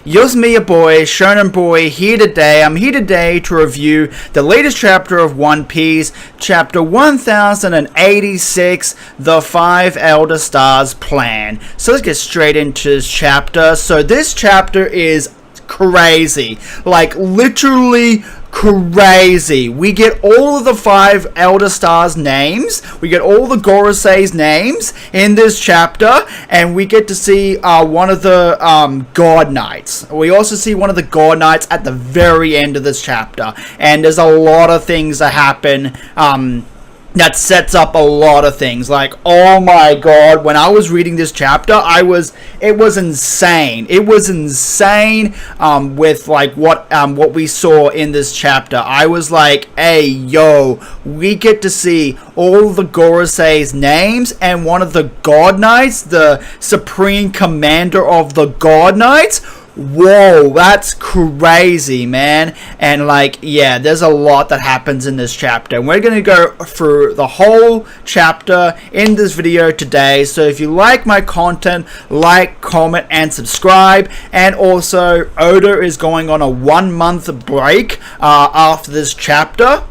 Yo's me, your boy, Shonen Boy, here today. I'm here today to review the latest chapter of One Piece, chapter 1086, The Five Elder Stars Plan. So let's get straight into this chapter. So this chapter is crazy, like literally crazy. We get all of the five Elder Stars names, we get all the Gorosei's names in this chapter, and we get to see one of the God Knights. We also see one of the God Knights at the very end of this chapter, and there's a lot of things that happen that sets up a lot of things. Like, oh my god, when I was reading this chapter, it was insane. It was insane with like what we saw in this chapter. I was like, hey yo, we get to see all the Gorosei's names and one of the God Knights, the Supreme Commander of the God Knights. Whoa, that's crazy, man. And like, yeah, there's a lot that happens in this chapter, and we're gonna go through the whole chapter in this video today. So if you like my content, like, comment, and subscribe. And also, Oda is going on a 1-month break after this chapter,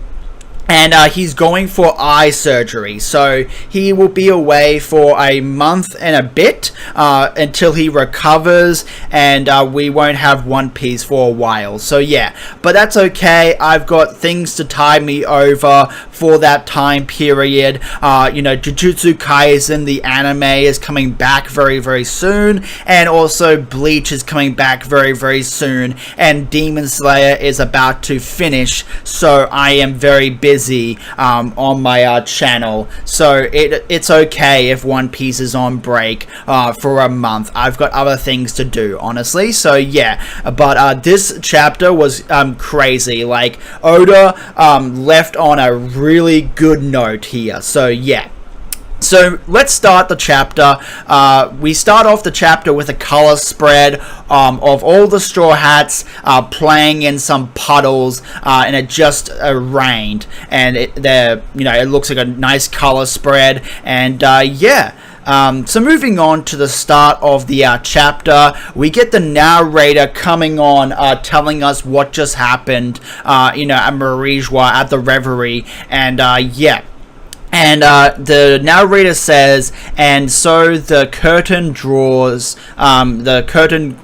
and he's going for eye surgery, so he will be away for a month and a bit until he recovers, and we won't have One Piece for a while. So yeah, but that's okay. I've got things to tide me over for that time period. Jujutsu Kaisen, the anime, is coming back very, very soon, and also Bleach is coming back very, very soon, and Demon Slayer is about to finish, so I am very busy on my channel, so it's okay if One Piece is on break for a month. I've got other things to do, honestly. So yeah, but this chapter was crazy. Like, Oda left on a really good note here. So yeah. So let's start the chapter. We start off the chapter with a color spread of all the Straw Hats playing in some puddles, and it just rained, and it looks like a nice color spread, and yeah. So moving on to the start of the chapter, we get the narrator coming on, telling us what just happened, at Marijua at the Reverie, and yeah. And the narrator says, and so the curtain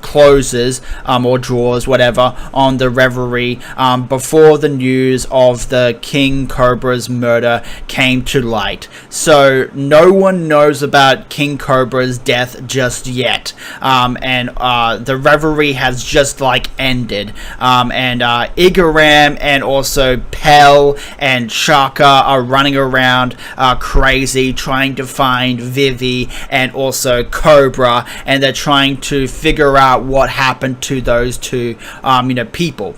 closes, or draws, whatever, on the Reverie, before the news of the King Cobra's murder came to light. So no one knows about King Cobra's death just yet, and the Reverie has just ended, and Igaram and also Pell and Shaka are running around crazy, trying to find Vivi and also Cobra, and they're trying to figure out what happened to those two people.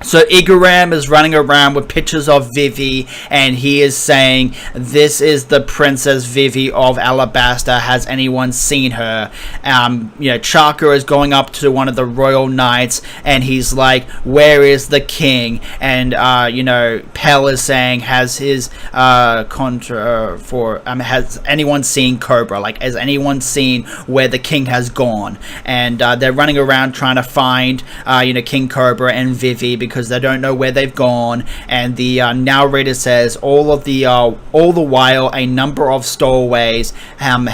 So Igaram is running around with pictures of Vivi, and he is saying, "This is the Princess Vivi of Alabasta. Has anyone seen her?" Chaka is going up to one of the royal knights, and he's like, "Where is the king?" And Pell is saying, "Has his has anyone seen Cobra? Like, has anyone seen where the king has gone?" And they're running around trying to find King Cobra and Vivi, because they don't know where they've gone. And the narrator says, all the while a number of stowaways have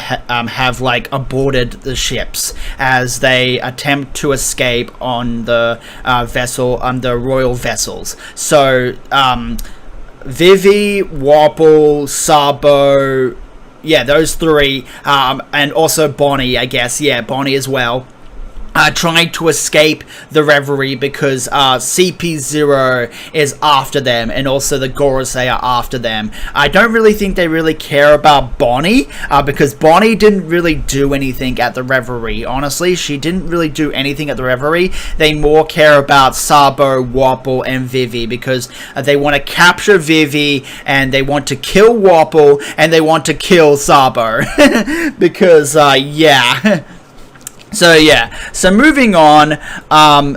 aborted the ships as they attempt to escape on the the royal vessels. So Vivi, Wapol, Sabo, yeah, those three, and also Bonnie, I guess, yeah, Bonnie as well, trying to escape the Reverie, because CP0 is after them, and also the Gorosei are after them. I don't really think they really care about Bonnie, because Bonnie didn't really do anything at the Reverie. Honestly, she didn't really do anything at the Reverie. They more care about Sabo, Wapol, and Vivi, because they want to capture Vivi, and they want to kill Wapol, and they want to kill Sabo. Because, yeah... So yeah, so moving on,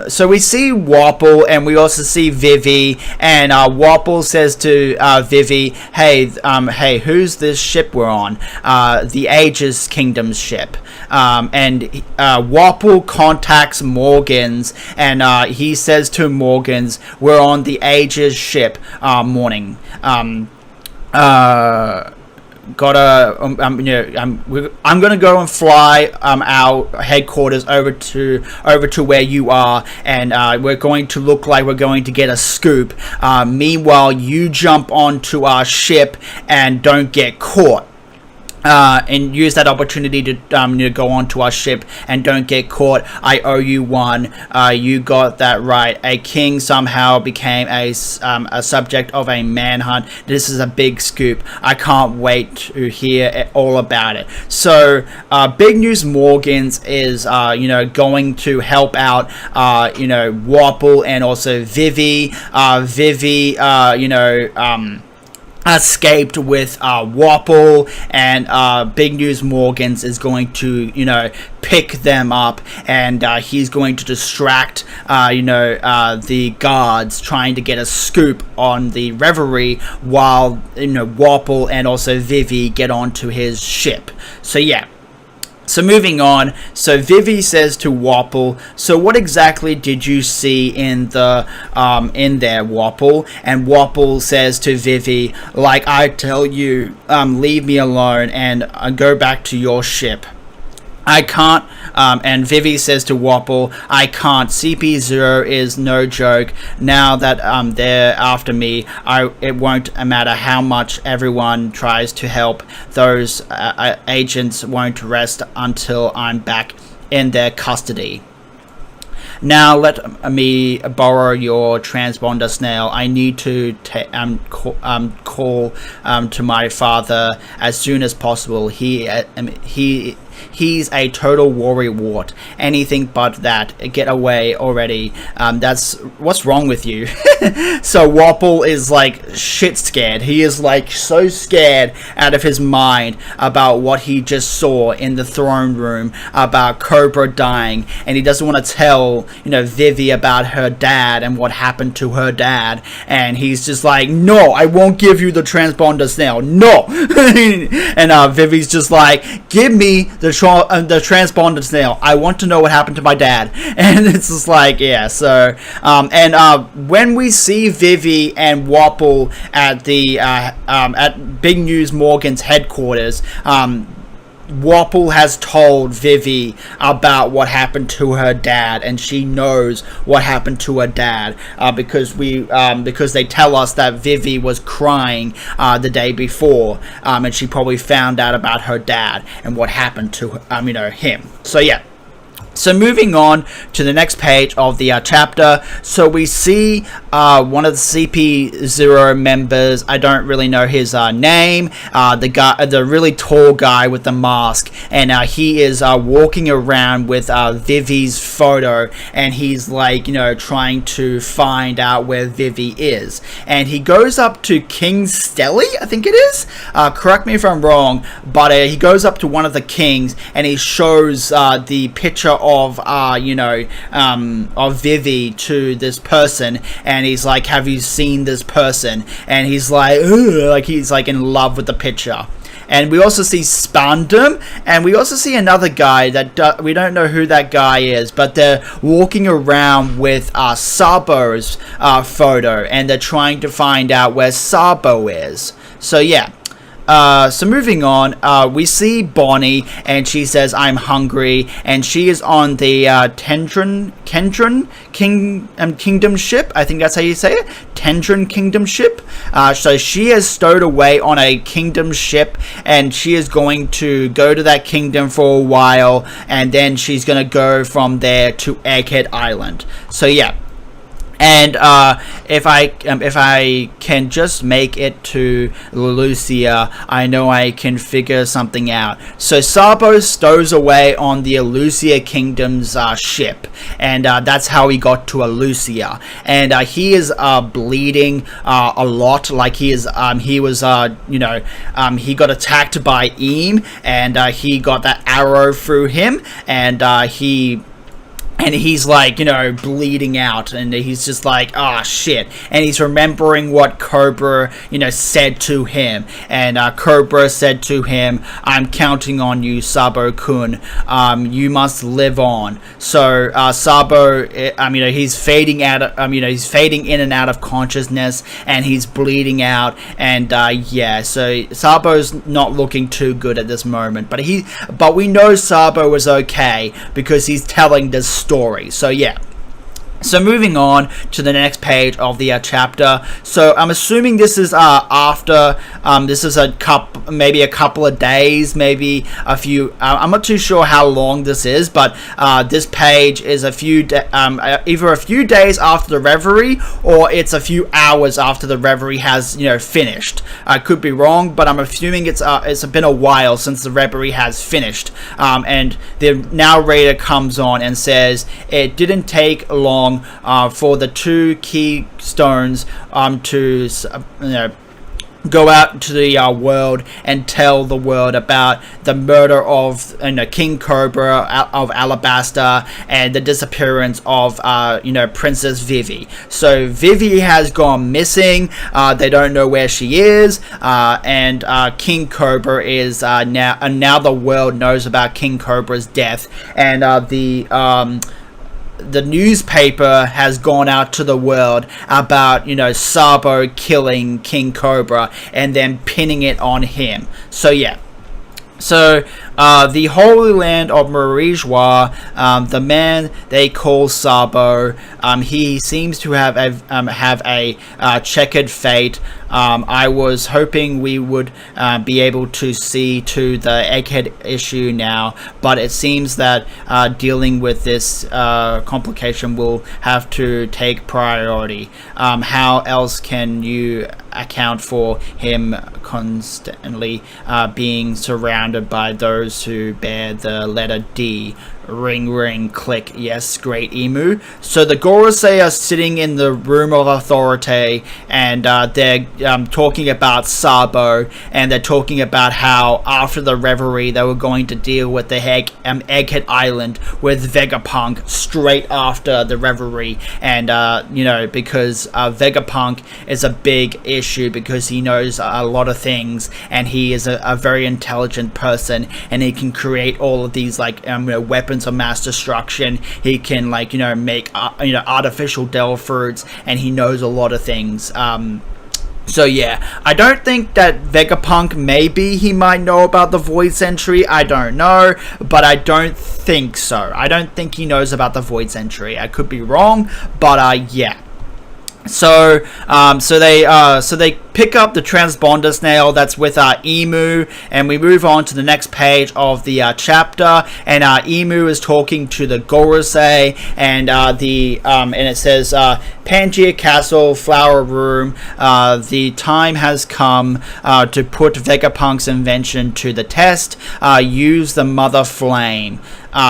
so we see Wapple and we also see Vivi, and Wapple says to Vivi, hey, who's this ship we're on? The Aegis Kingdom's ship. And Wapple contacts Morgans, and he says to Morgans, we're on the Aegis ship, morning. I'm gonna go and fly our headquarters over to where you are, and we're going to look like we're going to get a scoop. Meanwhile, you jump onto our ship and don't get caught. And use that opportunity to go onto our ship and don't get caught. I owe you one. You got that right. A king somehow became a subject of a manhunt. This is a big scoop. I can't wait to hear all about it. So, Big News Morgans is, going to help out, Wapple and also Vivi. Escaped with Wapple, and Big News Morgans is going to pick them up, and he's going to distract the guards trying to get a scoop on the Reverie, while Wapple and also Vivi get onto his ship. So yeah. So moving on, so Vivi says to Wapple, so what exactly did you see in there, Wapple? And Wapple says to Vivi, like I tell you, leave me alone and go back to your ship. I can't, and Vivi says to Wapple, I can't. CP0 is no joke. Now that they're after me, it won't matter how much everyone tries to help. Those agents won't rest until I'm back in their custody. Now let me borrow your transponder snail. I need to call to my father as soon as possible. He's a total worrywart. Anything but that. Get away already. That's what's wrong with you. So Wapple is like shit scared. He is like so scared out of his mind about what he just saw in the throne room about Cobra dying, and he doesn't want to tell Vivi about her dad and what happened to her dad. And he's just like, no, I won't give you the transponder snail. No. And Vivi's just like, give me the transponder snail. I want to know what happened to my dad. And it's just like, yeah. So when we see Vivi and Wapple at the at Big News Morgan's headquarters, Wapple has told Vivi about what happened to her dad, and she knows what happened to her dad because they tell us that Vivi was crying the day before, and she probably found out about her dad and what happened to him. So yeah. So moving on to the next page of the chapter, so we see one of the CP0 members. I don't really know his name. The really tall guy with the mask, and he is walking around with Vivi's photo, and he's like trying to find out where Vivi is. And he goes up to King Stelly, I think it is. Correct me if I'm wrong, but he goes up to one of the kings, and he shows the picture of Vivi to this person, and he's like, have you seen this person? And he's like, ugh, he's like in love with the picture. And we also see Spandam, and we also see another guy that we don't know who that guy is, but they're walking around with Sabo's photo, and they're trying to find out where Sabo is. So yeah. So moving on, we see Bonnie, and she says, I'm hungry, and she is on the Kendron Kingdom ship. I think that's how you say it. Tendron Kingdom ship. So she has stowed away on a kingdom ship, and she is going to go to that kingdom for a while, and then she's going to go from there to Egghead Island. So yeah. And if I can just make it to Lucia, I know I can figure something out. So Sabo stows away on the Lucia Kingdom's ship, and that's how he got to Lucia. And he is bleeding a lot. Like he got attacked by Eam, and he got that arrow through him, and he's like, bleeding out, and he's just like, oh shit. And he's remembering what Cobra, said to him. And Cobra said to him, I'm counting on you, Sabo-kun. You must live on. So Sabo, he's fading out. He's fading in and out of consciousness, and he's bleeding out. And so Sabo's not looking too good at this moment. But we know Sabo was okay because he's telling this story. So yeah. So moving on to the next page of the chapter. So I'm assuming this is after this is maybe a couple of days, maybe a few. I'm not too sure how long this is, but this page is either a few days after the reverie, or it's a few hours after the reverie has finished. I could be wrong, but I'm assuming it's been a while since the reverie has finished. And the narrator comes on and says it didn't take long for the two keystones to go out to the world and tell the world about the murder of King Cobra of Alabasta and the disappearance of Princess Vivi. So Vivi has gone missing. They don't know where she is, and King Cobra is now the world knows about King Cobra's death, and the newspaper has gone out to the world about, Sabo killing King Cobra and then pinning it on him. So, yeah. So, the Holy Land of Marijois, the man they call Sabo, he seems to have a checkered fate. I was hoping we would be able to see to the Egghead issue now, but it seems that dealing with this complication will have to take priority. How else can you account for him constantly being surrounded by those who bear the letter D? Ring, ring, click. Yes, great Emu. So the Gorosei are sitting in the room of authority, and they're talking about Sabo, and they're talking about how after the reverie they were going to deal with the Egghead Island with Vegapunk straight after the reverie, and because Vegapunk is a big issue because he knows a lot of things, and he is a very intelligent person, and he can create all of these weapons of mass destruction. He can make artificial devil fruits, and he knows a lot of things. So yeah, I don't think that Vegapunk, maybe he might know about the Void Sentry, I don't know, but I don't think so. I don't think he knows about the Void Sentry. I could be wrong, but yeah. So they pick up the transponder snail that's with Emu, and we move on to the next page of the chapter, and Emu is talking to the Gorosei, and and it says Pangaea Castle Flower Room. The time has come to put Vegapunk's invention to the test. Use the Mother Flame.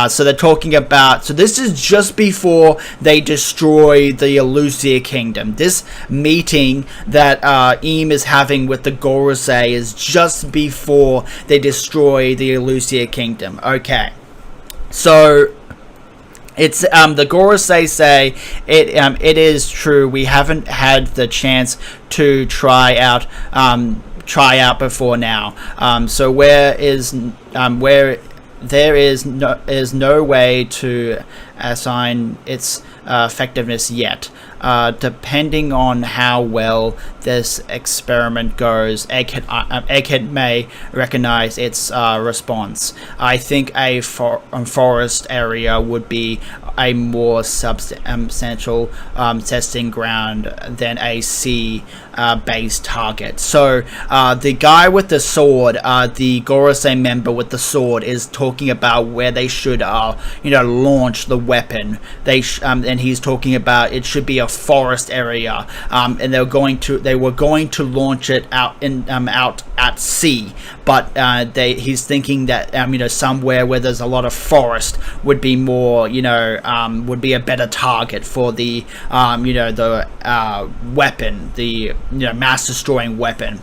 So they're talking about, so this is just before they destroy the Lucia Kingdom. This meeting that Eam is having with the Gorosei is just before they destroy the Lucia Kingdom. Okay. So it's the Gorosei say it is true. We haven't had the chance to try out before now. So where there is no way to assign its effectiveness yet. Depending on how well this experiment goes, Egghead may recognize its response. I think a forest area would be a more substantial testing ground than a sea-based target. So the guy with the sword, the Gorosei member with the sword, is talking about where they should launch the weapon. And he's talking about it should be a forest area, and they were going to launch it out at sea, but he's thinking that somewhere where there's a lot of forest would be more would be a better target for the weapon, the mass destroying weapon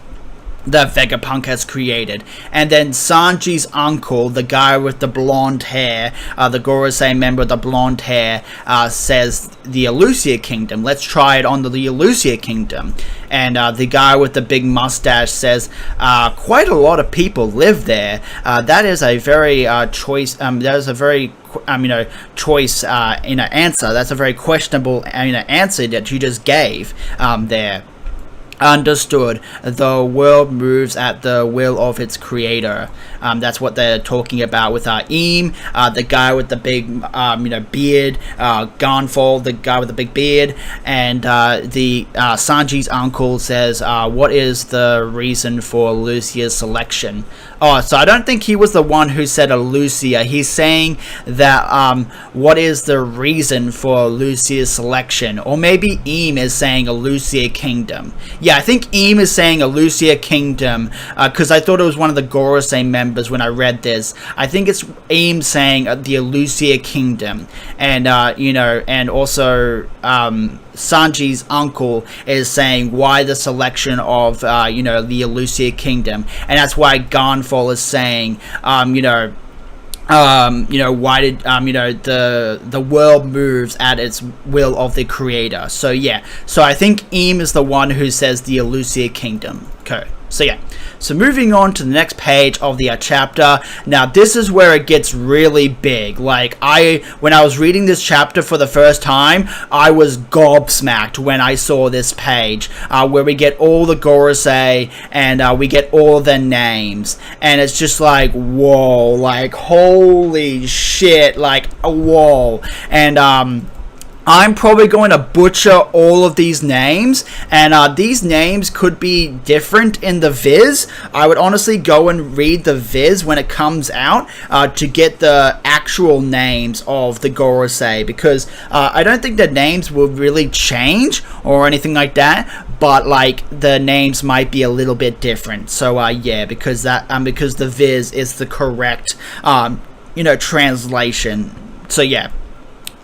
that Vegapunk has created. And then Sanji's uncle, the guy with the blonde hair, the Gorosei member with the blonde hair, says the Elusia Kingdom. Let's try it on the Elusia Kingdom. And the guy with the big mustache says, quite a lot of people live there. That is a very choice. That is a very choice answer. That's a very questionable answer that you just gave there. Understood. The world moves at the will of its creator. That's what they're talking about with Eam, the guy with the big beard, Gonfall, the guy with the big beard, and the Sanji's uncle says, what is the reason for Lucia's selection? Oh, so I don't think he was the one who said Lucia. He's saying that what is the reason for Lucia's selection? Or maybe Eam is saying Elusia Kingdom. Yeah, I think Eam is saying Elusia Kingdom, because I thought it was one of the Gorosei members when I read this. I think it's Eam saying the Elusia Kingdom, and and also Sanji's uncle is saying why the selection of the Elusia Kingdom, and that's why Gonfall is saying why did the world moves at its will of the creator. So yeah, so I think Eam is the one who says the Elusia Kingdom. Okay, so yeah, so moving on to the next page of the chapter. Now this is where it gets really big. Like when I was reading this chapter for the first time, I was gobsmacked when I saw this page where we get all the Gorosei and we get all their names, and it's just like, whoa, like holy shit, like whoa. And I'm probably going to butcher all of these names, and these names could be different in the Viz. I would honestly go and read the Viz when it comes out to get the actual names of the Gorosei, because I don't think the names will really change or anything like that, but like the names might be a little bit different. So yeah, because the Viz is the correct translation. So yeah.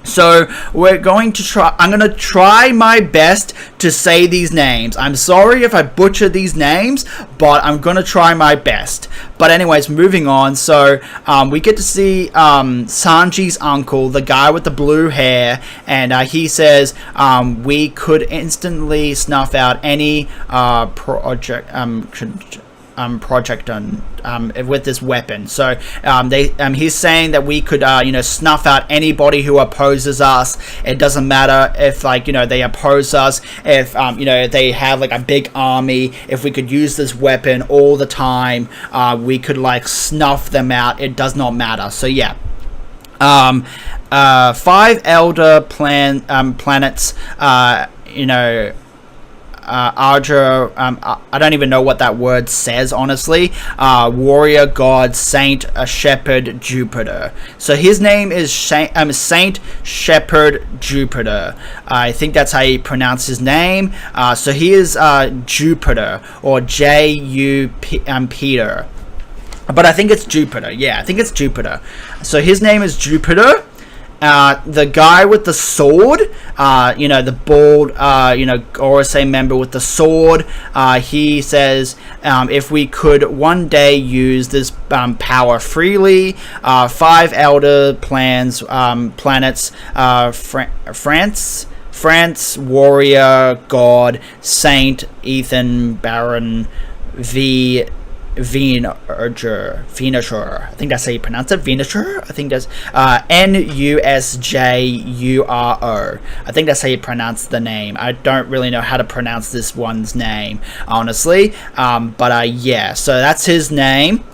So I'm going to try my best to say these names. I'm sorry if I butcher these names, but I'm going to try my best. But anyways, moving on. So we get to see Sanji's uncle, the guy with the blue hair, and he says we could instantly snuff out any project with this weapon. So he's saying that we could snuff out anybody who opposes us. It doesn't matter if they oppose us, if they have like a big army. If we could use this weapon all the time, we could snuff them out. It does not matter. So yeah. 5 elder planets, Arger, I don't even know what that word says, honestly. Warrior God, Saint, Shepherd, Jupiter. So his name is Saint Shepherd Jupiter. I think that's how you pronounce his name. So he is Jupiter, or Peter. But I think it's Jupiter. Yeah, I think it's Jupiter. So his name is Jupiter. The guy with the sword, the bald, Gorosei member with the sword, he says, if we could one day use this power freely, 5 elder planets, France, warrior, god, saint, Ethan, baron, Venature. I think that's how you pronounce it. Venature. I think that's Nusjuro. I think that's how you pronounce the name. I don't really know how to pronounce this one's name, honestly. But yeah, so that's his name.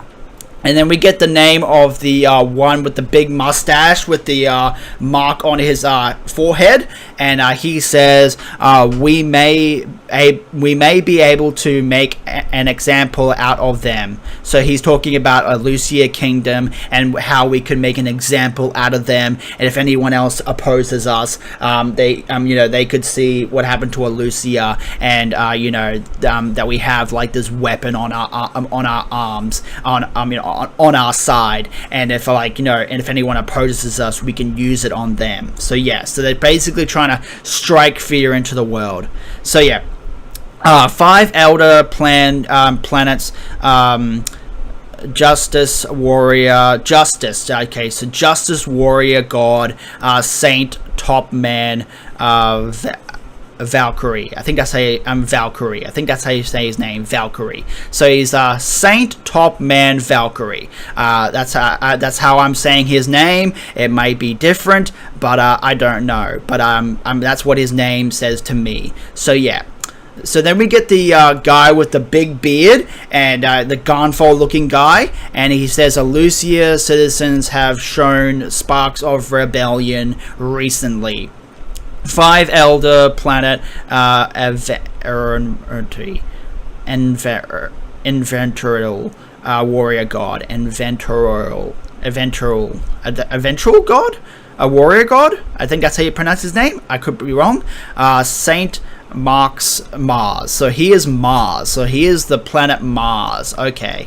And then we get the name of the one with the big mustache with the mark on his forehead, and he says, "We may be able to make an example out of them." So he's talking about Lucia Kingdom and how we could make an example out of them. And if anyone else opposes us, they could see what happened to Lucia, and that we have like this weapon on our arms, on our side, and if and if anyone opposes us, we can use it on them. So yeah, so they're basically trying to strike fear into the world. So yeah, 5 elder planets. Justice warrior, justice. Okay, so justice warrior god, saint, top man, Valkyrie. I think that's Valkyrie. I think that's how you say his name, Valkyrie. So he's Saint Top Man Valkyrie. That's how I'm saying his name. It might be different, but I don't know. But that's what his name says to me. So yeah. So then we get the guy with the big beard and the Gonfol looking guy, and he says, Lucia citizens have shown sparks of rebellion recently. 5 elder planet Inventorial warrior god, Eventual god, a warrior god. I think that's how you pronounce his name. I could be wrong. Saint Mark's Mars. So he is Mars. So he is the planet Mars. Okay.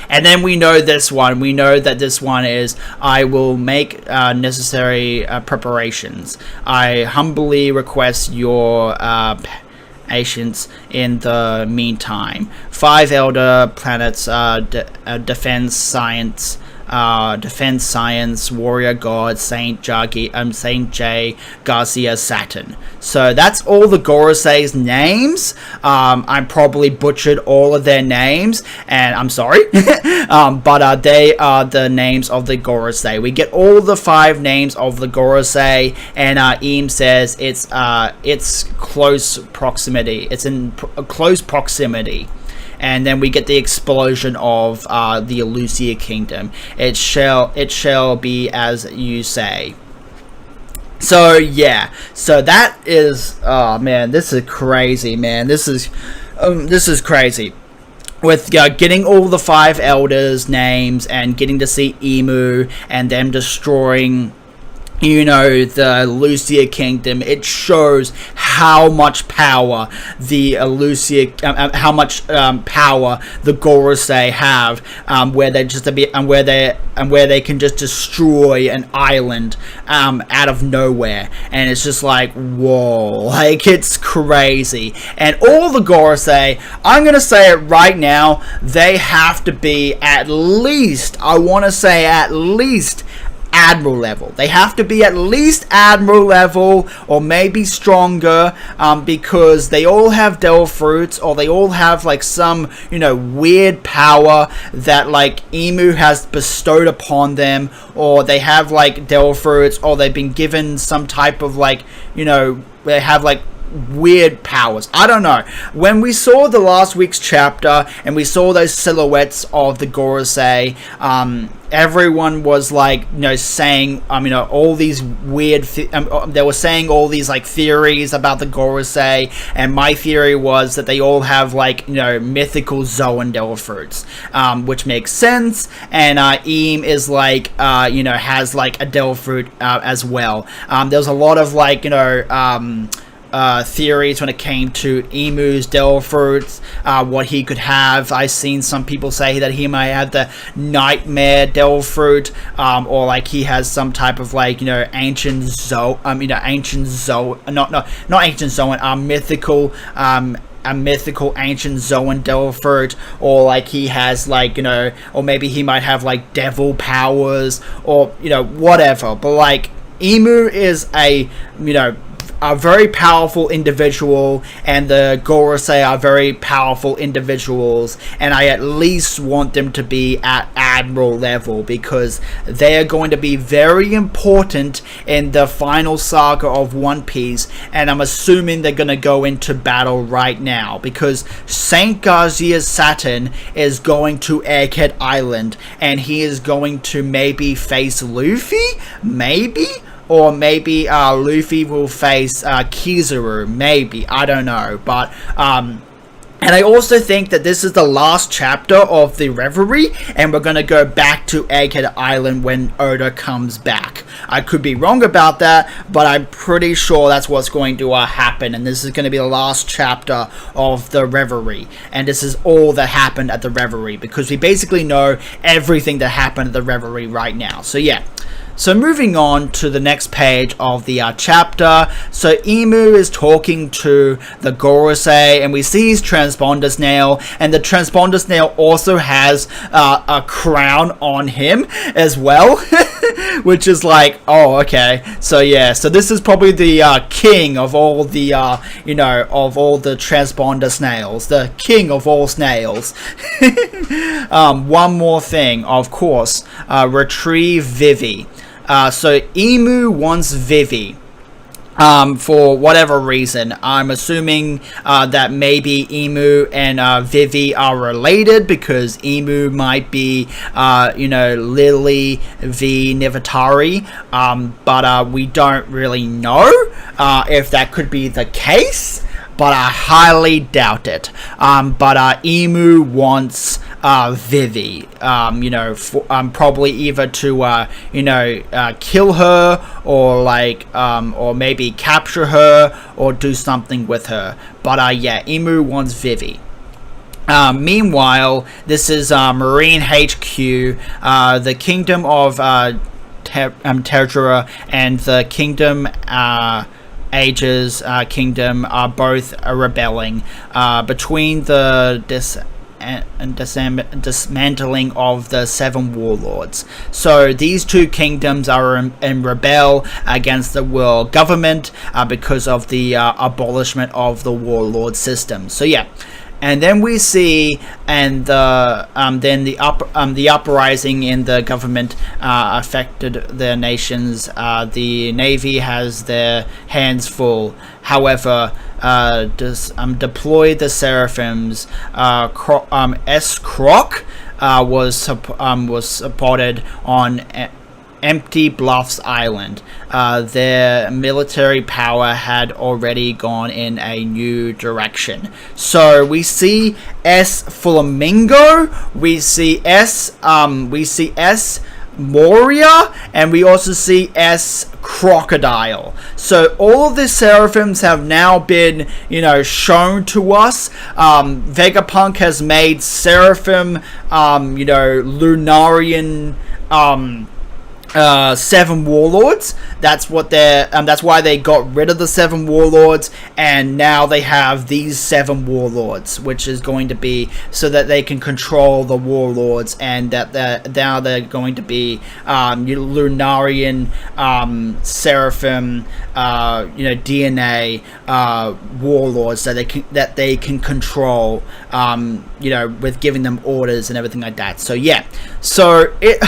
And then we know this one. We know that this one is, I will make necessary preparations. I humbly request your patience in the meantime. 5 elder planets, defense science, warrior god, Saint J Garcia Saturn. So that's all the Gorosei's names. I probably butchered all of their names, and I'm sorry. But they are the names of the Gorosei. We get all the 5 names of the Gorosei, and Eam says it's close proximity. It's in close proximity. And then we get the explosion of the Lucia Kingdom. It shall be as you say. So yeah, so that is, oh man, this is crazy, man. This is crazy. With getting all the 5 elders' names and getting to see Emu and them destroying, the Lucia Kingdom, it shows how much power the how much power the Gorosei have, where they can just destroy an island out of nowhere, and it's just like, whoa, like it's crazy. And all the Gorosei, I'm gonna say it right now, they have to be at least, I want to say at least Admiral level. They have to be at least Admiral level, or maybe stronger, because they all have Devil Fruits, or they all have like some weird power that like Emu has bestowed upon them, or they have like Devil Fruits, or they've been given some type of like they have like weird powers. I don't know. When we saw the last week's chapter and we saw those silhouettes of the Gorosei, everyone was like, saying, all these weird, they were saying all these like theories about the Gorosei, and my theory was that they all have like, mythical Zoan Devil Fruits, which makes sense, and Eam is like, has like a Devil Fruit as well. There's a lot of like, theories when it came to Emu's Devil Fruits, what he could have. I've seen some people say that he might have the Nightmare Devil Fruit, or like he has some type of like not ancient Zoan, mythical a mythical ancient Zoan Devil Fruit, or like he has like or maybe he might have like devil powers, or whatever. But like Emu is a a very powerful individual, and the Gorosei are very powerful individuals, and I at least want them to be at Admiral level, because they are going to be very important in the final saga of One Piece, and I'm assuming they're going to go into battle right now, because Saint Garcia Saturn is going to Egghead Island, and he is going to maybe face Luffy, maybe? Or maybe Luffy will face Kizaru, maybe, I don't know, but and I also think that this is the last chapter of the Reverie, and we're going to go back to Egghead Island when Oda comes back. I could be wrong about that, but I'm pretty sure that's what's going to happen, and this is going to be the last chapter of the Reverie, and this is all that happened at the Reverie, because we basically know everything that happened at the Reverie right now. So yeah. So moving on to the next page of the chapter, so Imu is talking to the Gorosei, and we see his transponder snail, and the transponder snail also has a crown on him as well, which is like, oh, okay, so yeah, so this is probably the king of all the, of all the transponder snails, the king of all snails. One more thing, of course, retrieve Vivi. So Imu wants Vivi for whatever reason. I'm assuming that maybe Imu and Vivi are related, because Imu might be, Lily v Nivatari, but we don't really know if that could be the case, but I highly doubt it. But Imu wants Vivi, probably either to, kill her, or or maybe capture her, or do something with her. But yeah, Imu wants Vivi. Meanwhile, this is Marine HQ, the Kingdom of Terra and the Kingdom Ages Kingdom are both rebelling between the dismantling of the Seven Warlords. So these two kingdoms are in rebel against the world government because of the abolishment of the warlord system. So yeah. And then we see, and then the uprising in the government affected the nations. The navy has their hands full. However, deploy the Seraphims. S-Croc was supported on Empty Bluffs Island. Their military power had already gone in a new direction. So we see S Flamingo, we see S Moria, and we also see S Crocodile. So all of the Seraphims have now been, shown to us. Vegapunk has made Seraphim, Lunarian, Seven Warlords. That's what that's why they got rid of the Seven Warlords, and now they have these Seven Warlords, which is going to be so that they can control the Warlords, and that now they're going to be Lunarian, Seraphim, DNA Warlords that they can control, with giving them orders and everything like that. So yeah, so it.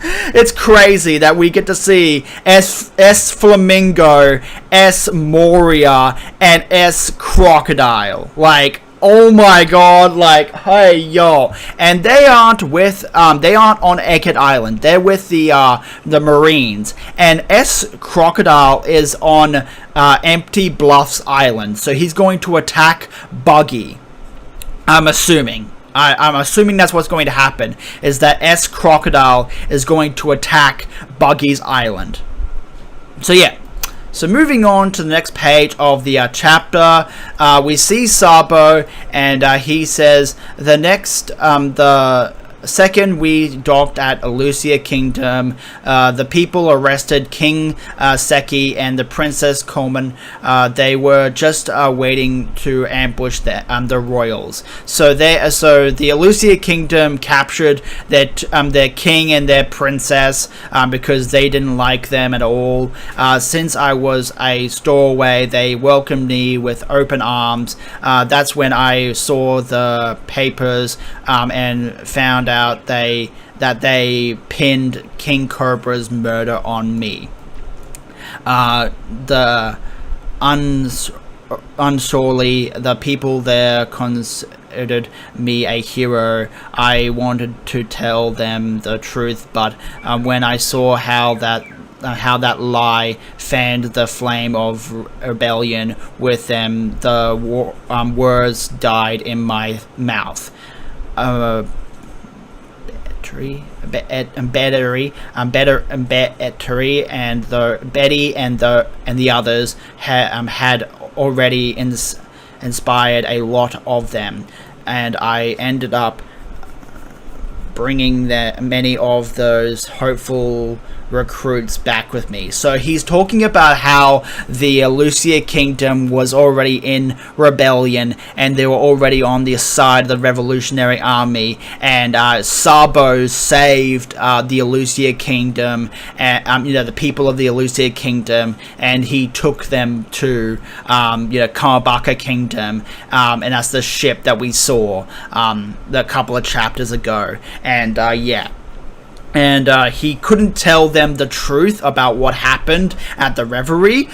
It's crazy that we get to see S Flamingo, S Moria, and S Crocodile. Like, oh my god, like, hey, yo. And they aren't on Egghead Island. They're with the Marines. And S Crocodile is on Empty Bluffs Island. So he's going to attack Buggy, I'm assuming. I'm assuming that's what's going to happen, is that S Crocodile is going to attack Buggy's Island. So yeah. So moving on to the next page of the chapter, we see Sabo, and he says the second, we docked at Elusia Kingdom. The people arrested King Seki and the Princess Coleman. They were just waiting to ambush the royals. So the Elusia Kingdom captured their king and their princess because they didn't like them at all. Since I was a stowaway, they welcomed me with open arms. That's when I saw the papers and found out that they pinned King Cobra's murder on me. Unsurely, the people there considered me a hero. I wanted to tell them the truth, but when I saw how that lie fanned the flame of rebellion with them, the words died in my mouth. Betty and the others had already inspired a lot of them, and I ended up bringing many of those hopeful recruits back with me. So he's talking about how the Elusia Kingdom was already in rebellion and they were already on the side of the Revolutionary Army, and Sabo saved the Elusia Kingdom and the people of the Elusia Kingdom, and he took them to Kamabaka Kingdom, and that's the ship that we saw a couple of chapters ago. And he couldn't tell them the truth about what happened at the reverie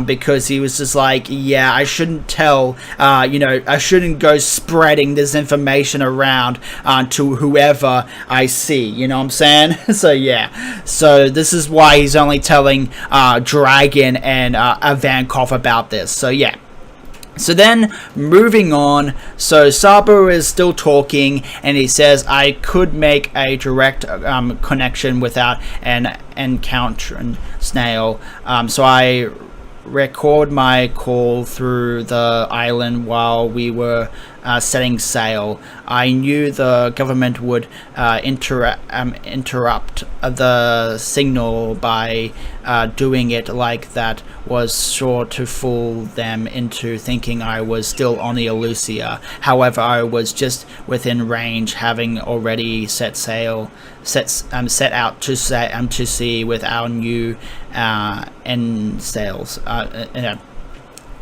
because he was just like, I shouldn't tell, I shouldn't go spreading this information around to whoever I see, you know what I'm saying? So this is why he's only telling Dragon and Ivankov about this. So then, moving on, so Sabo is still talking, and he says, I could make a direct connection without an encountering snail. So I record my call through the island while we were setting sail. I knew the government would interrupt the signal by doing it like that was sure to fool them into thinking I was still on the Elusia. However, I was just within range, having already set out to sea with our new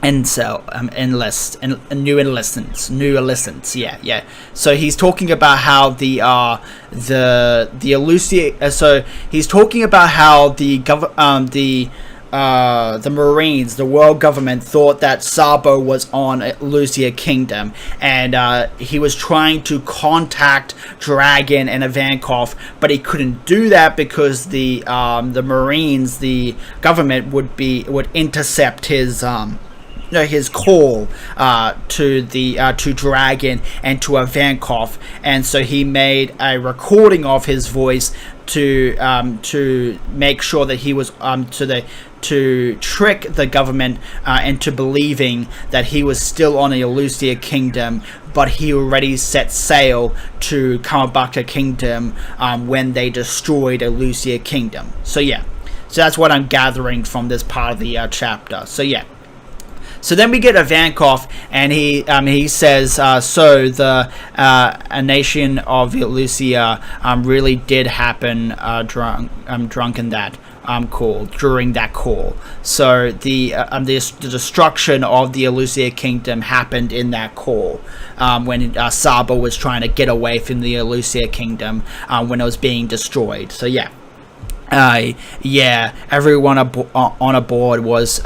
new enlistments. So he's talking about how the Elusia. So he's talking about how the Marines, the world government, thought that Sabo was on Elusia Kingdom, and he was trying to contact Dragon and Ivankov, but he couldn't do that because the Marines, the government, would intercept his call to Dragon and to Ivankov, and so he made a recording of his voice to make sure that he was to trick the government into believing that he was still on the Elusia Kingdom, but he already set sail to Kamabaka Kingdom when they destroyed Elusia Kingdom. So that's what I'm gathering from this part of the chapter. So then we get Ivankov, and he says, so the nation of Elusia really did happen during that call. So the destruction of the Elusia Kingdom happened in that call when Sabo was trying to get away from the Elusia Kingdom when it was being destroyed. So everyone on aboard was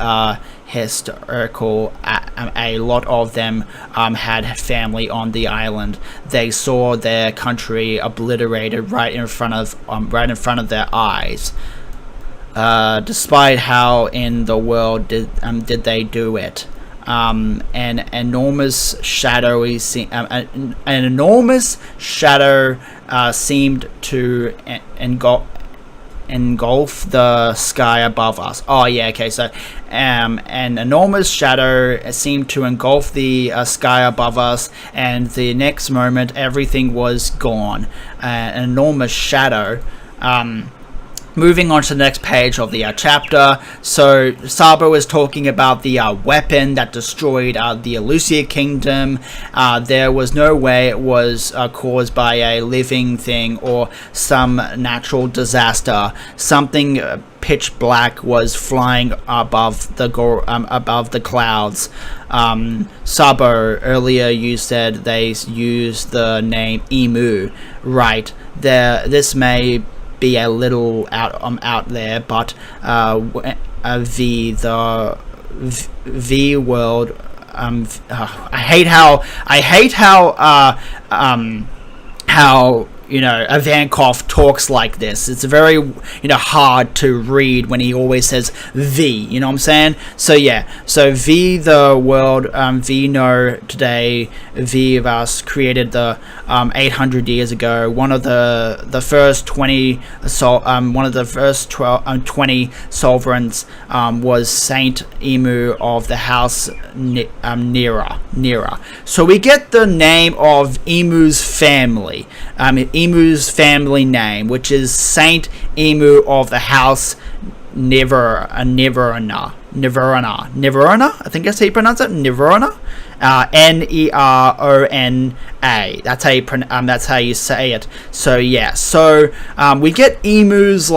hysterical. A lot of them had family on the island. They saw their country obliterated right in front of their eyes. Despite how in the world did they do it? An enormous shadow seemed to engulf the sky above us. Oh yeah, okay. So, an enormous shadow seemed to engulf the sky above us, and the next moment, everything was gone. An enormous shadow. Moving on to the next page of the chapter, so Sabo is talking about the weapon that destroyed the Elusia Kingdom. There was no way it was caused by a living thing or some natural disaster. Something pitch black was flying above the clouds. Sabo, earlier you said they used the name Emu, right? This may be a little out there, but V world. I hate how Ivankov talks like this. It's very hard to read when he always says V. You know what I'm saying? So yeah. So V the world. V know today. V of us created the 800 years ago. One of the first 20 one of the first 20 sovereigns was Saint Emu of the house Nera. So we get the name of Emu's family. Emu's family name, which is Saint Emu of the house Niverana. I think that's how you pronounce it. Niverana. Nerona. That's how you say it. So yeah. So we get Emu's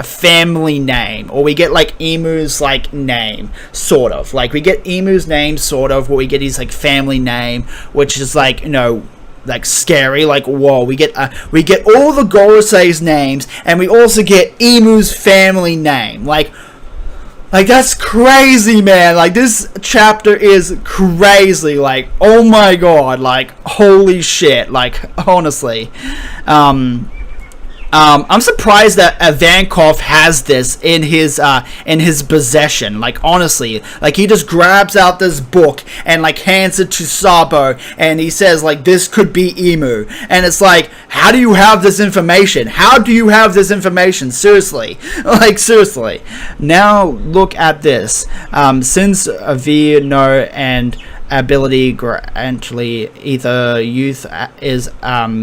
family name, or we get Emu's name, sort of. We get Emu's name, sort of. What we get is family name, which is scary, whoa. We get all the Gorosei's names, and we also get Emu's family name. That's crazy, man. This chapter is crazy. Oh my god. Holy shit. Honestly. I'm surprised that Ivankov has this in his possession. Honestly, he just grabs out this book and hands it to Sabo, and he says this could be Emu, and it's how do you have this information? How do you have this information? Seriously, seriously. Now look at this. Since Vino and ability gradually either youth is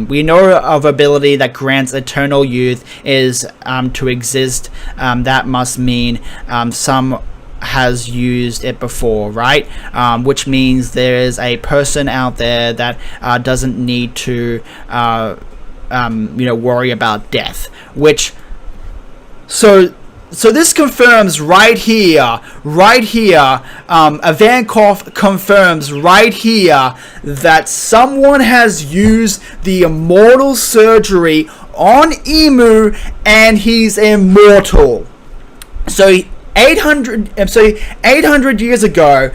we know of ability that grants eternal youth is to exist. That must mean some has used it before, right? Which means there is a person out there that doesn't need to worry about death, which so this confirms right here, Ivankov confirms right here that someone has used the immortal surgery on Emu, and he's immortal. So 800 years ago,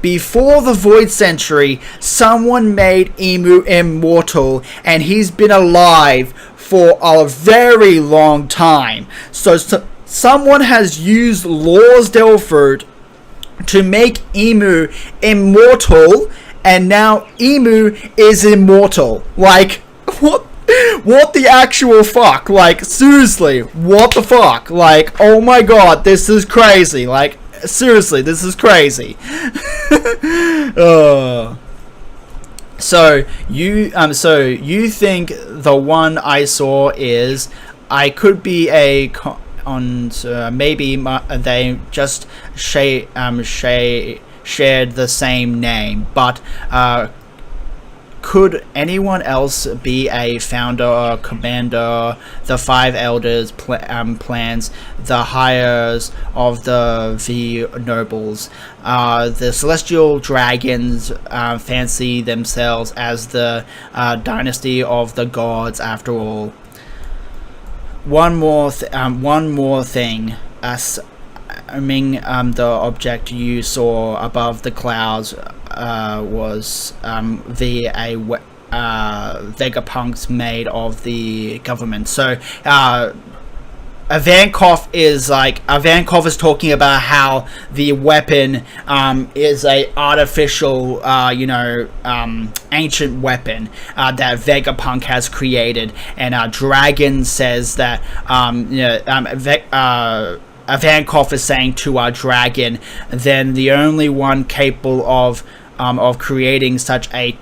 before the Void Century, someone made Emu immortal, and he's been alive for a very long time. So someone has used Law's Delford to make Emu immortal, and now Emu is immortal. What the actual fuck? Seriously, what the fuck? Oh my god, this is crazy. Seriously, this is crazy. So you think the one I saw is I could be maybe they just shared the same name, but could anyone else be a founder or commander? The five elders plans, the hires of the V nobles, the celestial dragons fancy themselves as the dynasty of the gods. After all, one more thing. Assuming the object you saw above the clouds was Vegapunks made of the government. So Ivankov is talking about how the weapon is a artificial, ancient weapon that Vegapunk has created, and Dragon says that Ivankov is saying to Dragon, then the only one capable of creating such a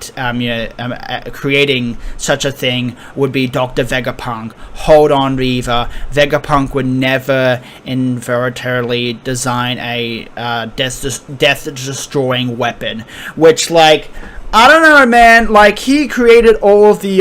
thing would be Dr. Vegapunk. Hold on, Reaver. Vegapunk would never involuntarily design a death-destroying weapon. Which, like, I don't know, man. Like, he created all of the,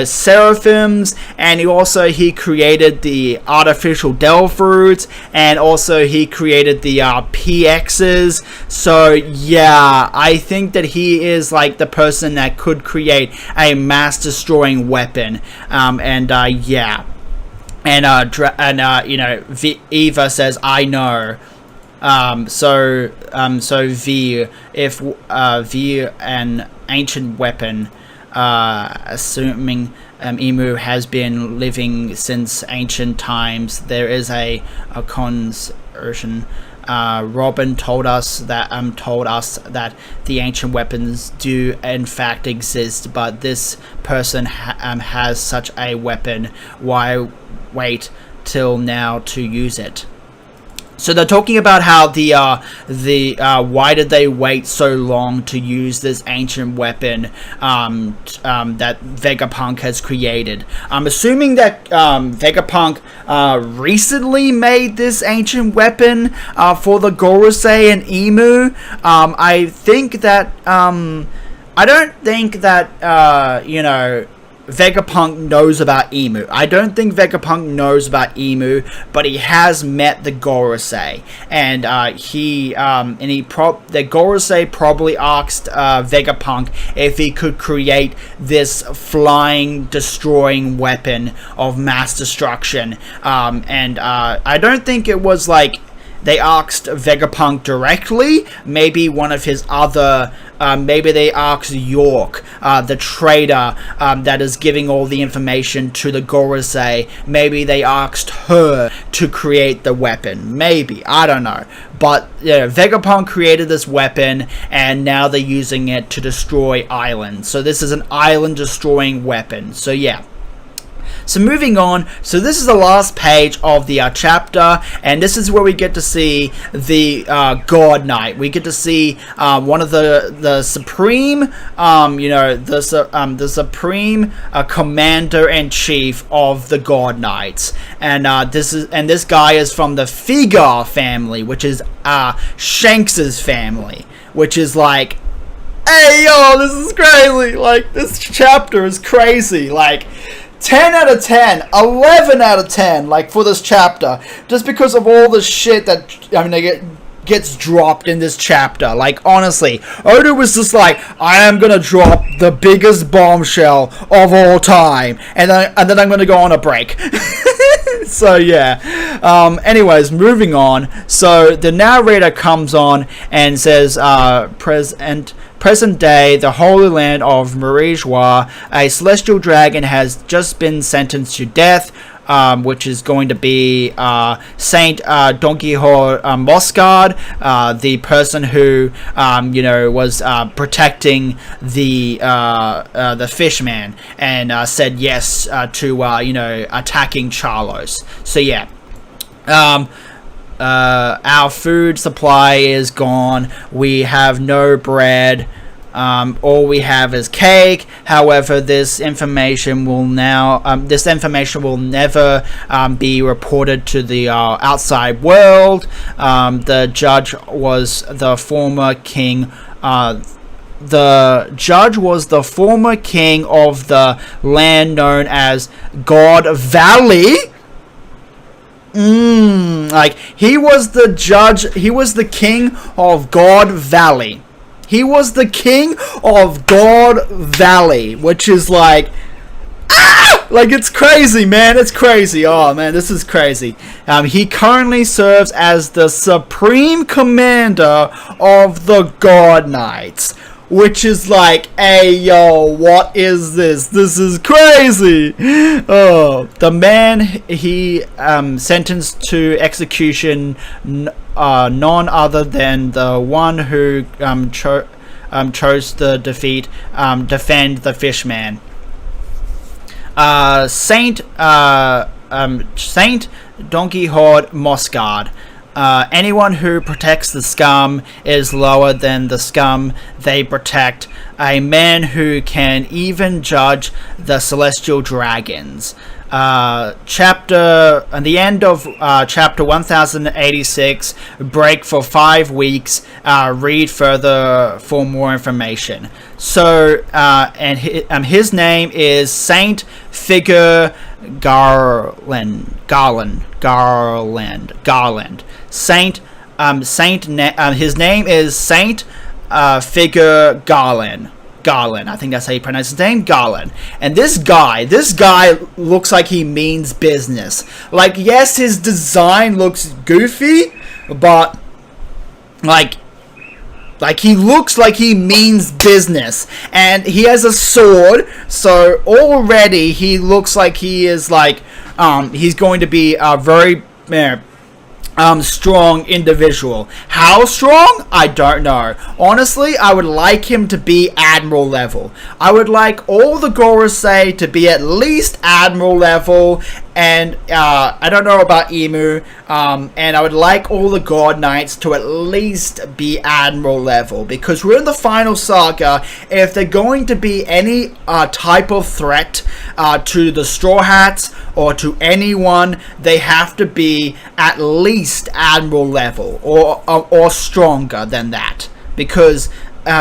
seraphims, and he created the artificial Delphroots, and also he created the PXs. So, yeah, I think that he is, like, the person that could create a mass-destroying weapon. Yeah. Eva says, I know. So V, if V, an ancient weapon, assuming Emu has been living since ancient times, there is a conversion. Robin told us that the ancient weapons do in fact exist, but this person has such a weapon. Why wait till now to use it? So they're talking about how why did they wait so long to use this ancient weapon that Vegapunk has created. I'm assuming that Vegapunk recently made this ancient weapon for the Gorosei and Emu. I don't think that Vegapunk knows about Emu. I don't think Vegapunk knows about Emu, but he has met the Gorosei, and the Gorosei probably asked Vegapunk if he could create this flying, destroying weapon of mass destruction. I don't think it was like they asked Vegapunk directly. Maybe one of his other, maybe they asked York, the trader that is giving all the information to the Gorosei. Maybe they asked her to create the weapon. Maybe, I don't know. But Vegapunk created this weapon, and now they're using it to destroy islands. So this is an island-destroying weapon. So yeah. So moving on, so this is the last page of the chapter, and this is where we get to see the God Knight. We get to see one of the supreme, the supreme commander-in-chief of the God Knights, and this guy is from the Figar family, which is Shanks's family, which is like, hey yo, this is crazy. Like, this chapter is crazy. Like, 10 out of 10, 11 out of 10, like, for this chapter, just because of all the shit that, gets dropped in this chapter. Like, honestly, Oda was just like, I am gonna drop the biggest bombshell of all time, and then I'm gonna go on a break. So, yeah. Anyways, moving on. So, the narrator comes on and says, present day, the Holy Land of Marijois, a celestial dragon has just been sentenced to death, which is going to be Saint Don Quixote Moscard, the person who was protecting the fishman, and said yes to attacking Charlos. So yeah. Our food supply is gone. We have no bread. All we have is cake. However, this information will never be reported to the outside world. The judge was the former king. The judge was the former king of the land known as God Valley. Like, he was the judge, he was the king of God Valley. He was the king of God Valley, which is like, like, it's crazy, man. It's crazy. Oh, man, this is crazy. He currently serves as the supreme commander of the God Knights. which is like, hey yo, what is this? This is crazy. Oh, the man he sentenced to execution, none other than the one who chose to defend the fishman. Saint Don Quixote Moscard. Anyone who protects the scum is lower than the scum they protect. A man who can even judge the celestial dragons. Chapter at the end of chapter 1086. Break for 5 weeks. Read further for more information. So, and his name is Saint Figure Garland. Saint his name is Saint Figure Garland. I think that's how you pronounce his name, Garland. And this guy looks like he means business. Like, yes, his design looks goofy, but like he looks like he means business. And he has a sword, so already he looks like he is like he's going to be a very strong individual. How strong? I don't know. Honestly, I would like him to be Admiral level. I would like all the Gorosei to be at least Admiral level, and I don't know about Emu, and I would like all the God Knights to at least be Admiral level, because we're in the final saga. If they're going to be any type of threat to the Straw Hats or to anyone, they have to be at least Admiral level or stronger than that, because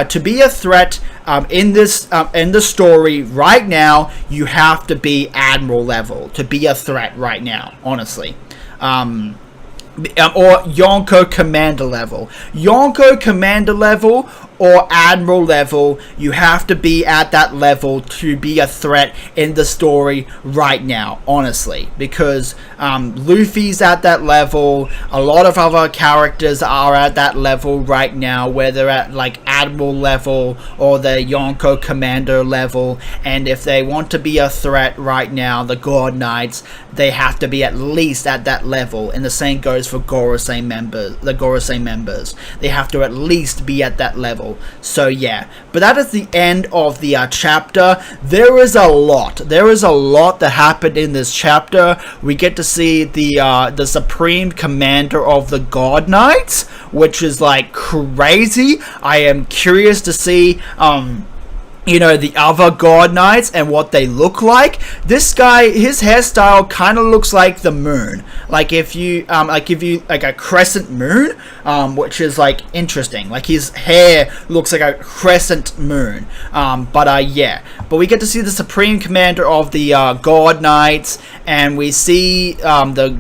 to be a threat in the story right now, you have to be Admiral level to be a threat right now, honestly. Or Yonko Commander level. Yonko Commander level or Admiral level, you have to be at that level to be a threat in the story right now, honestly. Because Luffy's at that level, a lot of other characters are at that level right now, where they're at like Admiral level or the Yonko Commander level, and if they want to be a threat right now, the God Knights, they have to be at least at that level, and the same goes for Gorosei members. The Gorosei members, they have to at least be at that level. So yeah, but that is the end of the chapter. There is a lot that happened in this chapter. We get to see the Supreme Commander of the God Knights, which is like crazy. I am curious to see the other God Knights and what they look like. This guy, his hairstyle kind of looks like the moon. Like if you like a crescent moon, which is like interesting. Like his hair looks like a crescent moon. But we get to see the Supreme Commander of the God Knights, and we see the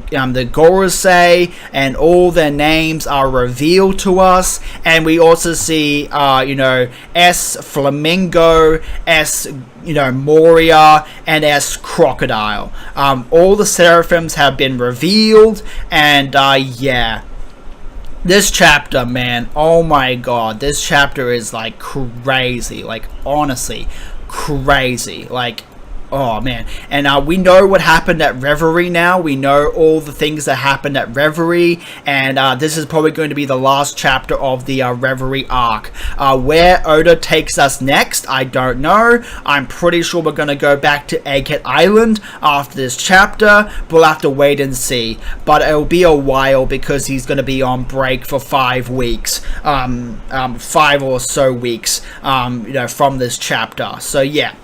Gorosei, and all their names are revealed to us, and we also see S Flamingo, S Moria, and S Crocodile. All the Seraphims have been revealed, and this chapter, man, oh my god, this chapter is like crazy, like honestly crazy, like oh man. And we know what happened at Reverie now. We know all the things that happened at Reverie, and this is probably going to be the last chapter of the Reverie arc. Where Oda takes us next, I don't know. I'm pretty sure we're going to go back to Egghead Island after this chapter. We'll have to wait and see, but it'll be a while because he's going to be on break for 5 weeks, 5 or so weeks, from this chapter. So yeah.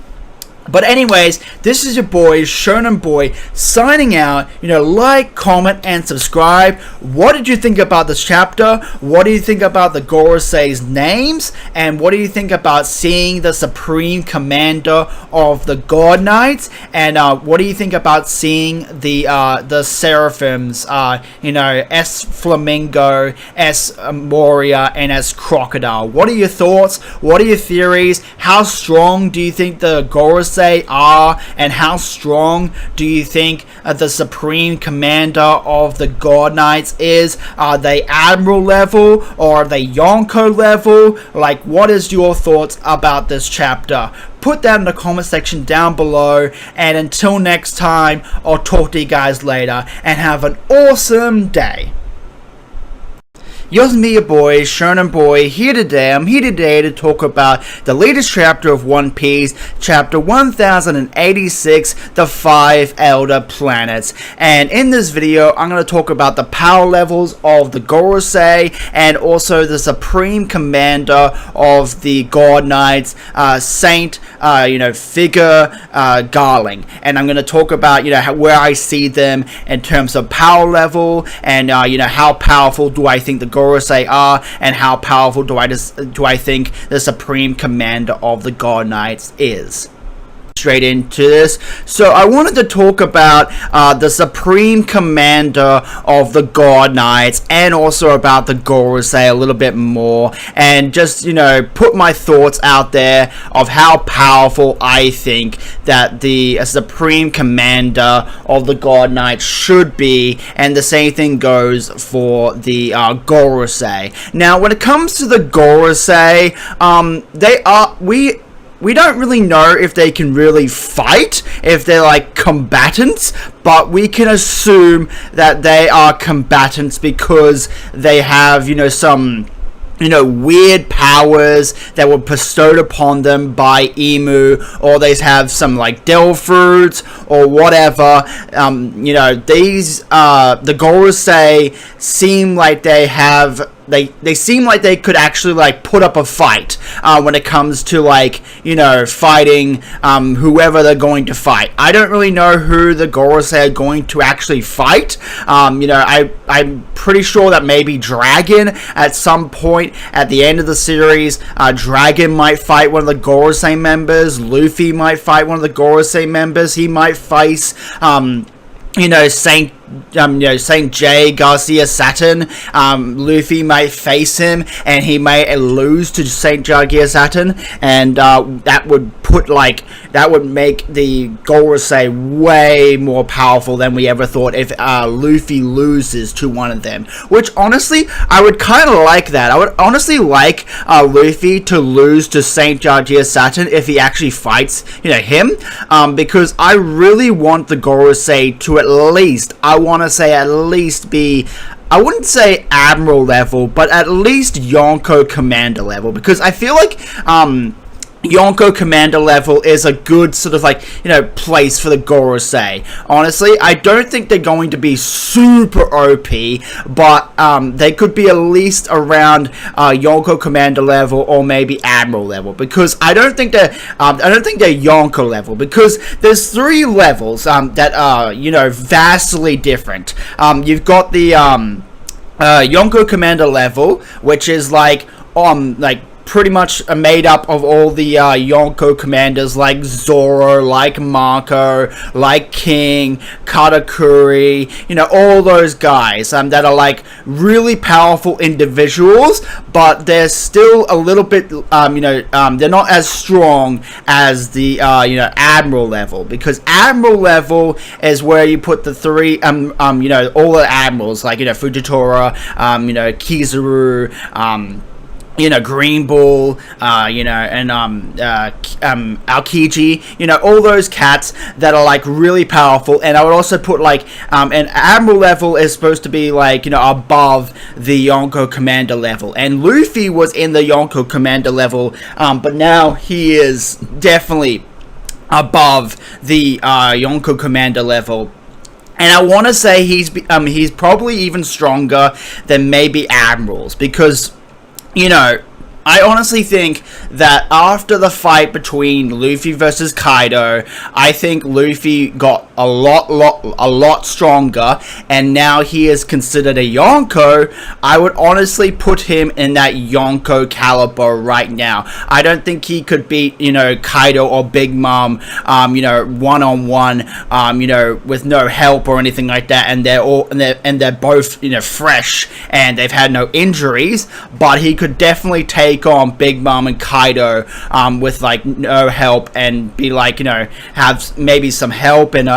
But anyways, this is your boy, Shonen Boy, signing out. Like, comment, and subscribe. What did you think about this chapter? What do you think about the Gorosei's names? And what do you think about seeing the Supreme Commander of the God Knights? And what do you think about seeing the Seraphims? S Flamingo, S Moria, and S Crocodile. What are your thoughts? What are your theories? How strong do you think the Gorosei Gorosei are, and how strong do you think the Supreme Commander of the God Knights is? Are they Admiral level, or are they Yonko level? Like, what is your thoughts about this chapter? Put that in the comment section down below, and until next time, I'll talk to you guys later, and have an awesome day. Yo, it's me, your boy, Shonen Boy, here today. I'm here today to talk about the latest chapter of One Piece, chapter 1086, The 5 Elder Planets. And in this video, I'm going to talk about the power levels of the Gorosei, and also the Supreme Commander of the God Knights, Saint, Figure, Garling. And I'm going to talk about, where I see them in terms of power level, and, how powerful do I think the Gorosei are, and how powerful do I think the Supreme Commander of the God Knights is. Straight into this. So I wanted to talk about the Supreme Commander of the God Knights, and also about the Gorosei a little bit more, and just put my thoughts out there of how powerful I think that the Supreme Commander of the God Knights should be, and the same thing goes for the Gorosei. Now, when it comes to the Gorosei, we don't really know if they can really fight, if they're like combatants, but we can assume that they are combatants because they have, some weird powers that were bestowed upon them by Emu, or they have some like Del fruits or whatever. These the Gorosei seem like they have. They seem like they could actually like put up a fight when it comes to fighting whoever they're going to fight. I don't really know who the Gorosei are going to actually fight. I'm pretty sure that maybe Dragon at some point at the end of the series, Dragon might fight one of the Gorosei members. Luffy might fight one of the Gorosei members. He might face Saint J Garcia Saturn. Luffy might face him, and he may lose to Saint Garcia Saturn, and that would make the Gorosei way more powerful than we ever thought if Luffy loses to one of them. Which honestly, I would kind of like that. I would honestly like Luffy to lose to Saint Garcia Saturn if he actually fights him, because I really want the Gorosei to at least be, I wouldn't say Admiral level, but at least Yonko Commander level, because I feel like Yonko Commander level is a good sort of place for the Gorosei. Honestly, I don't think they're going to be super OP, but they could be at least around Yonko Commander level, or maybe Admiral level, because I don't think they're Yonko level, because there's 3 levels that are vastly different. You've got the Yonko Commander level, which is pretty much made up of all the Yonko commanders like Zoro, like Marco, like King, Katakuri, all those guys that are really powerful individuals, but they're still a little bit, they're not as strong as the, Admiral level, because Admiral level is where you put the 3, all the Admirals, Fujitora, Kizaru, Green Bull, and Aokiji, all those cats that are really powerful. And I would also put an Admiral level is supposed to be above the Yonko Commander level, and Luffy was in the Yonko Commander level, but now he is definitely above the Yonko Commander level. And I want to say he's probably even stronger than maybe Admirals, because I honestly think that after the fight between Luffy versus Kaido, I think Luffy got a lot stronger, and now he is considered a Yonko. I would honestly put him in that Yonko caliber right now. I don't think he could beat, Kaido or Big Mom, one-on-one, with no help or anything like that, and they're both, fresh, and they've had no injuries, but he could definitely take take on Big Mom and Kaido with like no help, and be like, have maybe some help, and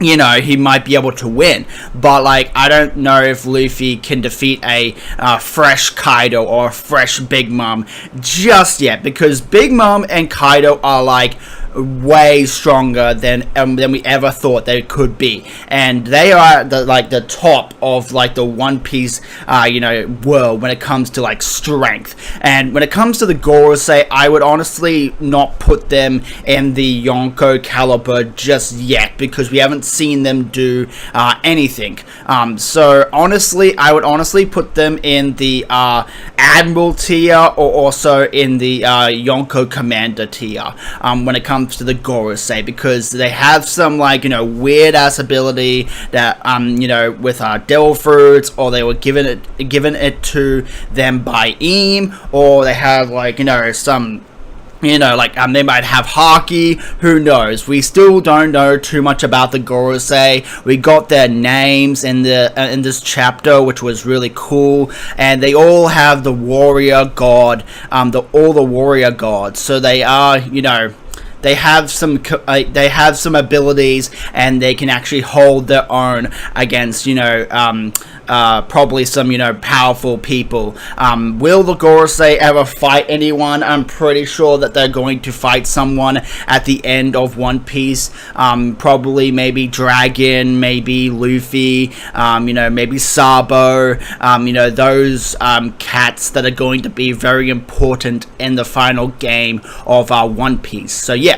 he might be able to win. But like, I don't know if Luffy can defeat a fresh Kaido or a fresh Big Mom just yet, because Big Mom and Kaido are like way stronger than we ever thought they could be, and they are the top of like the One Piece world when it comes to like strength. And when it comes to the Gorosei, I would honestly not put them in the Yonko caliber just yet, because we haven't seen them do anything. So honestly, I would honestly put them in the Admiral tier, or also in the Yonko Commander tier when it comes to the Gorosei, because they have some like weird ass ability that with devil fruits, or they were given it to them by Eam, or they have like some they might have Haki, who knows. We still don't know too much about the Gorosei. We got their names in this chapter, which was really cool, and they all have the warrior god, all the warrior gods. So they are, they have some abilities, and they can actually hold their own against probably some powerful people. Will the Gorosei ever fight anyone? I'm pretty sure that they're going to fight someone at the end of One Piece. Probably maybe Dragon, maybe Luffy, maybe Sabo, those cats that are going to be very important in the final game of One Piece. So yeah.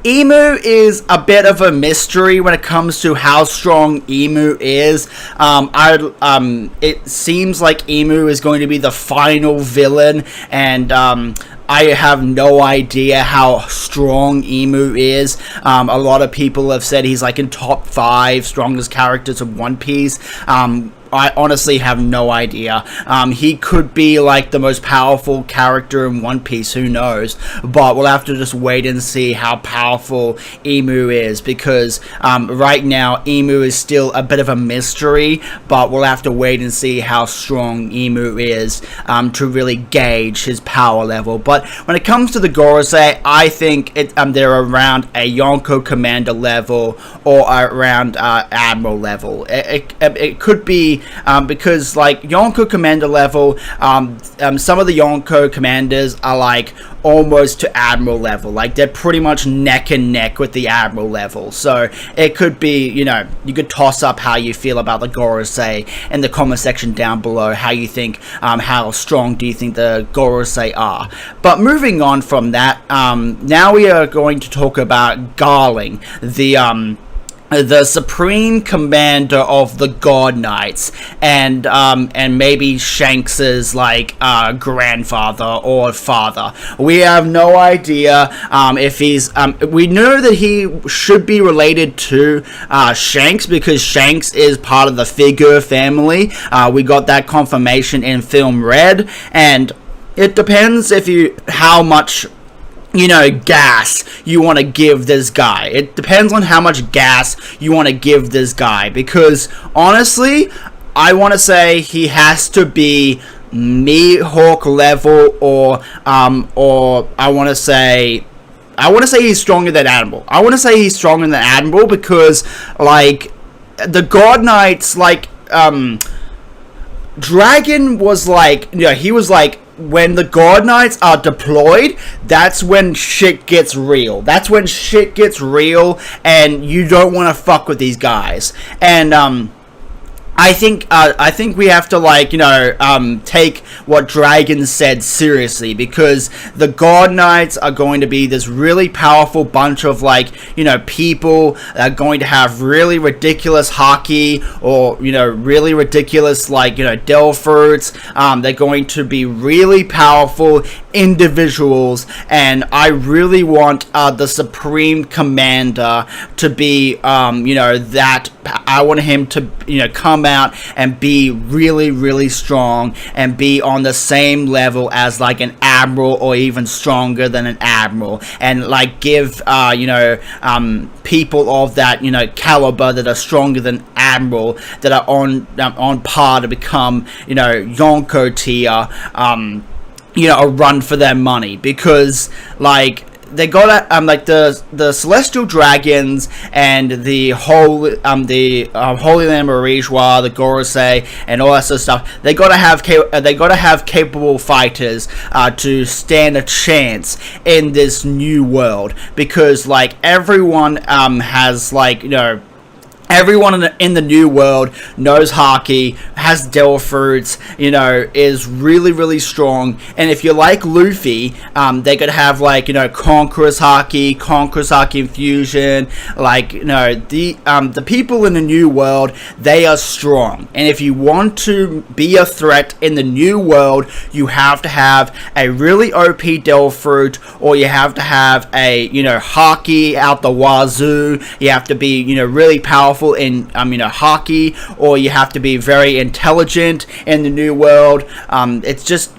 Emu is a bit of a mystery when it comes to how strong Emu is. It seems like Emu is going to be the final villain, and I have no idea how strong Emu is. A lot of people have said he's like in top 5 strongest characters of One Piece. I honestly have no idea. He could be like the most powerful character in One Piece, who knows? But we'll have to just wait and see how powerful Emu is, because right now Emu is still a bit of a mystery, but we'll have to wait and see how strong Emu is to really gauge his power level. But when it comes to the Gorosei, I think they're around a Yonko Commander level, or around Admiral level. It could be because like Yonko Commander level, some of the Yonko Commanders are like almost to Admiral level. Like they're pretty much neck and neck with the Admiral level. So it could be, you could toss up how you feel about the Gorosei in the comment section down below. How you think, how strong do you think the Gorosei are? But moving on from that, now we are going to talk about Garling, the supreme commander of the God Knights, and maybe Shanks's like grandfather or father. We have no idea if he's. We know that he should be related to Shanks, because Shanks is part of the Figure family. We got that confirmation in Film Red, and it depends how much gas you want to give this guy. It depends on how much gas you want to give this guy, because honestly, I want to say he has to be Mihawk level, or I want to say he's stronger than Admiral. I want to say he's stronger than Admiral, because like the God Knights, like Dragon was like, he was like, when the God Knights are deployed, that's when shit gets real. That's when shit gets real, and you don't want to fuck with these guys. And I think we have to like take what Dragon said seriously, because the God Knights are going to be this really powerful bunch of like people that are going to have really ridiculous haki, or really ridiculous like devil fruits. They're going to be really powerful individuals, and I really want the Supreme Commander to be, that I want him to, come out and be really, really strong and be on the same level as like an admiral or even stronger than an admiral, and like give, people of that, caliber that are stronger than admiral, that are on par to become, Yonko tier, a run for their money, because like they got the celestial dragons and the Holy Land Marijois, the Gorosei, and all that sort of stuff. They gotta have capable fighters to stand a chance in this new world, because like everyone has everyone in the new world knows Haki, has Devil Fruits, is really, really strong. And if you like Luffy, they could have Conqueror's Haki Infusion. The people in the new world, they are strong. And if you want to be a threat in the new world, you have to have a really OP Devil Fruit, or you have to have a, Haki out the wazoo. You have to be, really powerful in Haki, or you have to be very intelligent in the new world. It's just,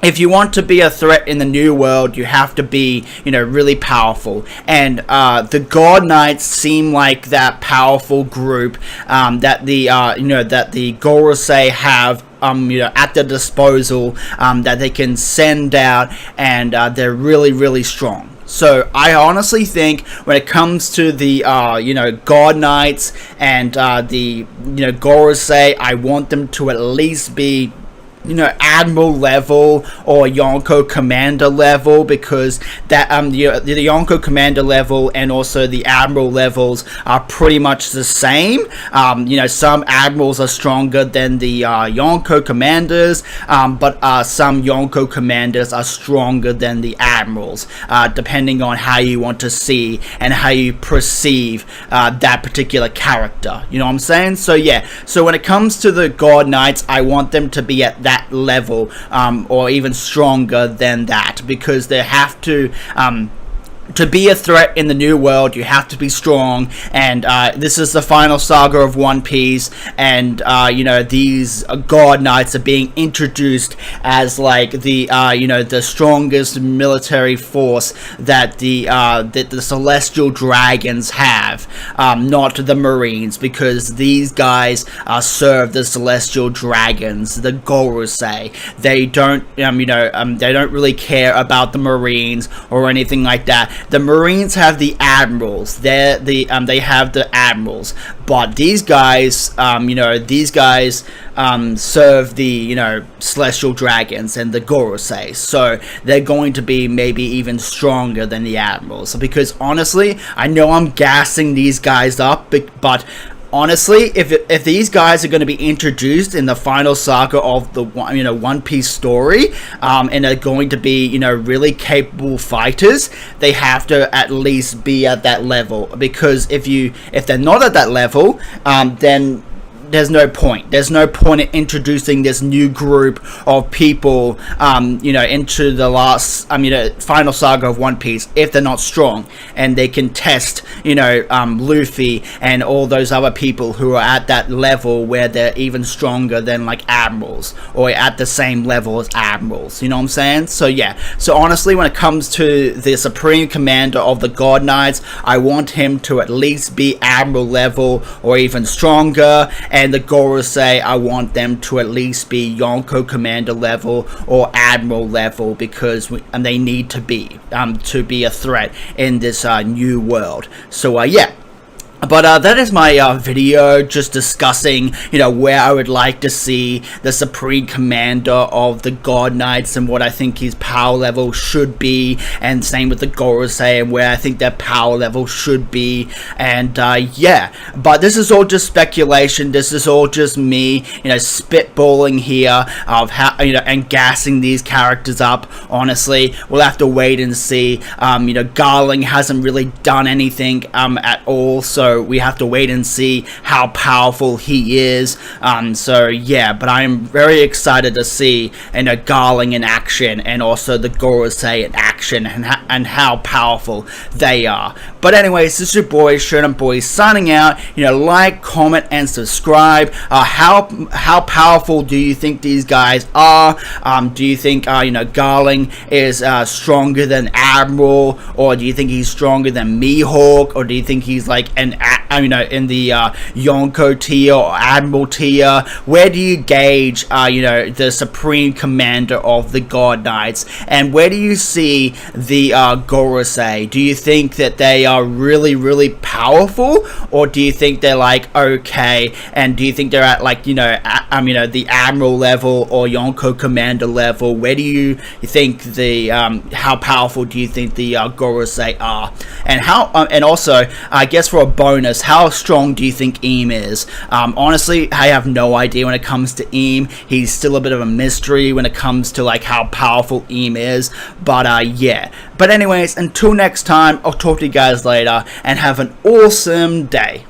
if you want to be a threat in the new world, you have to be, really powerful. And the God Knights seem like that powerful group that the Gorosei have at their disposal, that they can send out, and they're really, really strong. So I honestly think when it comes to the God Knights and the Gorosei, I want them to at least be Admiral level or Yonko Commander level, because that the Yonko Commander level and also the Admiral levels are pretty much the same. Some Admirals are stronger than the Yonko Commanders, but some Yonko Commanders are stronger than the Admirals, depending on how you want to see and how you perceive that particular character. You know what I'm saying? So yeah, so when it comes to the God Knights, I want them to be at that level, or even stronger than that, because they have to be a threat in the new world. You have to be strong, and this is the final saga of One Piece, and these God Knights are being introduced as like the strongest military force that the Celestial Dragons have, not the Marines, because these guys serve the Celestial Dragons, the Gorosei. They don't they don't really care about the Marines or anything like that. The Marines have the Admirals. They have the Admirals, but these guys, serve the Celestial Dragons and the Gorosei. So they're going to be maybe even stronger than the Admirals. Because honestly, I know I'm gassing these guys up, but honestly, if these guys are going to be introduced in the final saga of the One Piece story, and are going to be really capable fighters, they have to at least be at that level. Because if they're not at that level, then there's no point. There's no point in introducing this new group of people, into the last, final saga of One Piece if they're not strong and they can test, Luffy and all those other people who are at that level where they're even stronger than like admirals, or at the same level as admirals. You know what I'm saying? So yeah. So honestly, when it comes to the Supreme Commander of the God Knights, I want him to at least be admiral level or even stronger. And the Gorosei, I want them to at least be Yonko Commander level or Admiral level, because they need to be a threat in this new world. So yeah. But that is my video, just discussing, where I would like to see the Supreme Commander of the God Knights and what I think his power level should be, and same with the Gorosei and where I think their power level should be. And yeah, but this is all just speculation. This is all just me, spitballing here of how, and gassing these characters up. Honestly, we'll have to wait and see. Garling hasn't really done anything at all, so so we have to wait and see how powerful he is. So yeah, but I'm very excited to see Garling in action, and also the Gorosei in action, and how powerful they are. But anyways, this is your boy Shonen Boy signing out. Like, comment, and subscribe. How powerful do you think these guys are? Do you think Garling is stronger than Admiral, or do you think he's stronger than Mihawk, or do you think he's like in the Yonko tier or Admiral tier? Where do you gauge the Supreme Commander of the God Knights, and where do you see the Gorosei? Do you think that they are really, really powerful, or do you think they're like okay, and do you think they're at like the Admiral level or Yonko Commander level? Where do you think the how powerful do you think the Gorosei are, and also I guess for a bonus, how strong do you think Eam is? Honestly, I have no idea when it comes to Eam. He's still a bit of a mystery when it comes to like how powerful Eam is, but yeah. But anyways, until next time, I'll talk to you guys later, and have an awesome day.